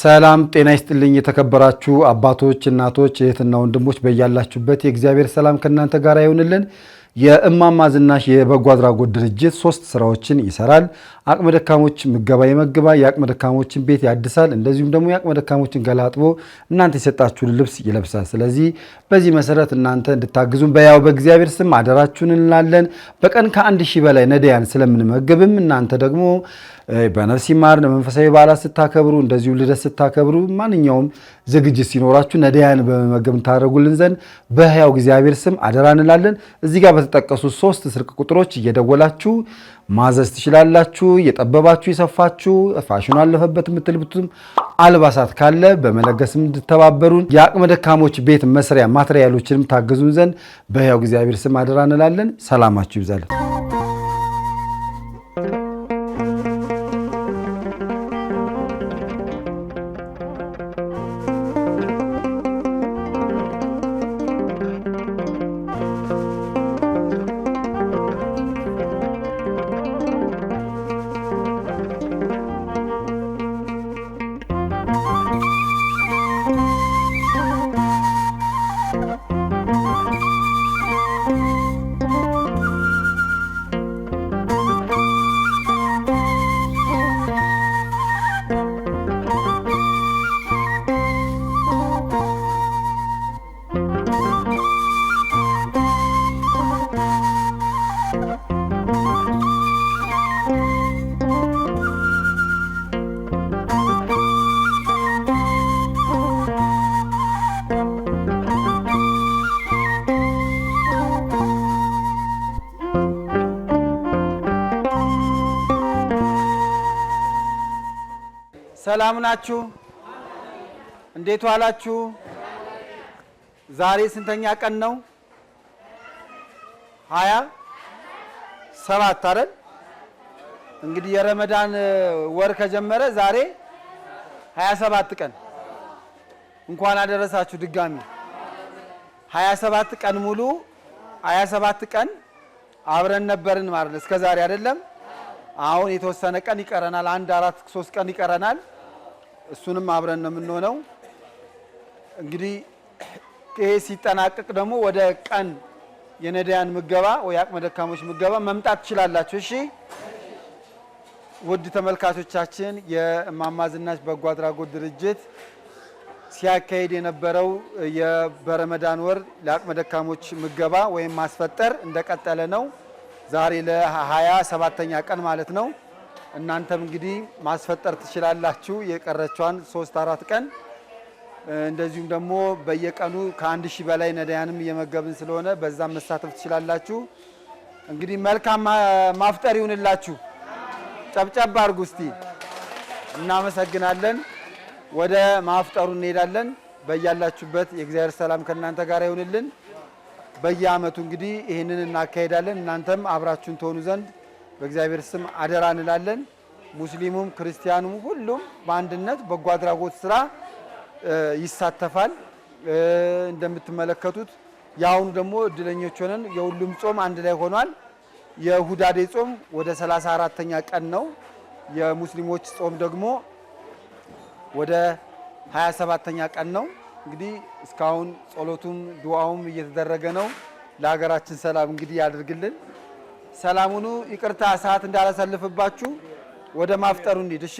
ሰላም ጤና ይስጥልኝ የተከበራችሁ አባቶች እናቶች እህትና ወንድሞች በእያላችሁበት የእግዚአብሔር ሰላም ከእናንተ ጋር ይሁንልን። የእማማ ዝናሽ የበጎ አድራጎት ድርጅት 3 ስራዎችን ይሰራል። አቅመ ደካሞች ምገባ ይመግባል፣ የአቅመ ደካሞችን ቤት ያድሳል፣ እንደዚሁም ደግሞ የአቅመ ደካሞችን ገላጥቦ እናንተ የሰጣችሁን ልብስ ይለብሳል። ስለዚህ በዚህ መሰረት እናንተ እንድታግዙን በያው በእግዚአብሔር ስም አደራችሁን እንላለን። በቀን ከ1000 በላይ ነዳያን ስለምንመገብም እናንተ ደግሞ በነፍስ ይማር መንፈሳዊ በዓላት ስታከብሩ እንደዚሁ ልደት ስታከብሩ ማንኛውም ዝግጅት ሲኖራችሁ ነዳያን በመመገብ ታደርጉልን ዘንድ በሕያው እግዚአብሔር ስም አደራ እንላለን። እዚህ ጋር በተጠቀሱ 3 ስልክ ቁጥሮች እየደወላችሁ ማዘዝ ትችላላችሁ። እየጠበባችሁ የሰፋችሁ ፋሽኑ አለፈበት የምትልብቱም አልባሳት ካለ በመለገስም እንድተባበሩን የአቅመ ደካሞች ቤት መስሪያ ማትሪያሎችንም ታገዙን ዘንድ በሕያው እግዚአብሔር ስም አደራ እንላለን። ሰላማችሁ ይብዛልን። ሰላም ናችሁ? እንዴት ዋላችሁ? ዛሬ ስንተኛ ቀን ነው? 27 አይደል? እንግዲህ የረመዳን ወር ከጀመረ ዛሬ 27 ቀን እንኳን አደረሳችሁ። ድጋሚ 27 ቀን ሙሉ 27 ቀን አብረን ነበርን ማለት እስከ ዛሬ አይደለም። አሁን የተወሰነ ቀን ይቀረናል። 3 ቀን ይቀረናል። እሱንም አብረን ነው የምንሆነው። እንግዲህ ይሄ ሲጠናቀቅ ደግሞ ወደ ቀን የነዳያን ምገባ ወይ አቅመ ደካሞች ምገባ መምጣት ትችላላችሁ። እሺ ውድ ተመልካቾቻችን፣ የእማማ ዝናሽ በጎ አድራጎት ድርጅት ሲያካሄድ የነበረው የበረመዳን ወር ለአቅመ ደካሞች ምገባ ወይም ማስፈጠር እንደቀጠለ ነው። ዛሬ ለ27ኛ ቀን ማለት ነው። እናንተም እንግዲህ ማስፈጠር ትችላላችሁ የቀረቿን 3-4 ቀን። እንደዚሁም ደግሞ በየቀኑ ከ1000 በላይ ነዳያንም እየመገብን ስለሆነ በዛም መሳተፍ ትችላላችሁ። እንግዲህ መልካም ማፍጠር ይሁንላችሁ። ጨብጨብ አድርጉ እስቲ። እናመሰግናለን። ወደ ማፍጠሩ እንሄዳለን። በያላችሁበት የእግዚአብሔር ሰላም ከእናንተ ጋር ይሁንልን። በየአመቱ እንግዲህ ይሄንን እናካሄዳለን። እናንተም አብራችሁን ትሆኑ ዘንድ በእግዚአብሔር ስም አደራ እንላለን። ሙስሊሙም ክርስቲያኑም ሁሉም በአንድነት በጎ አድራጎት ስራ ይሳተፋል። እንደምትመለከቱት ያሁኑ ደግሞ እድለኞች ሆነን የሁሉም ጾም አንድ ላይ ሆኗል። የሁዳዴ ጾም ወደ 34ኛ ቀን ነው። የሙስሊሞች ጾም ደግሞ ወደ 27ኛ ቀን ነው። እንግዲህ እስካሁን ጸሎቱም ዱዓውም እየተደረገ ነው። ለሀገራችን ሰላም እንግዲህ ያድርግልን። ሰላሙኑ ይቅርታ ሰዓት እንዳላሳልፍባችሁ ወደ ማፍጠሩ እንሂድ። እሺ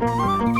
you.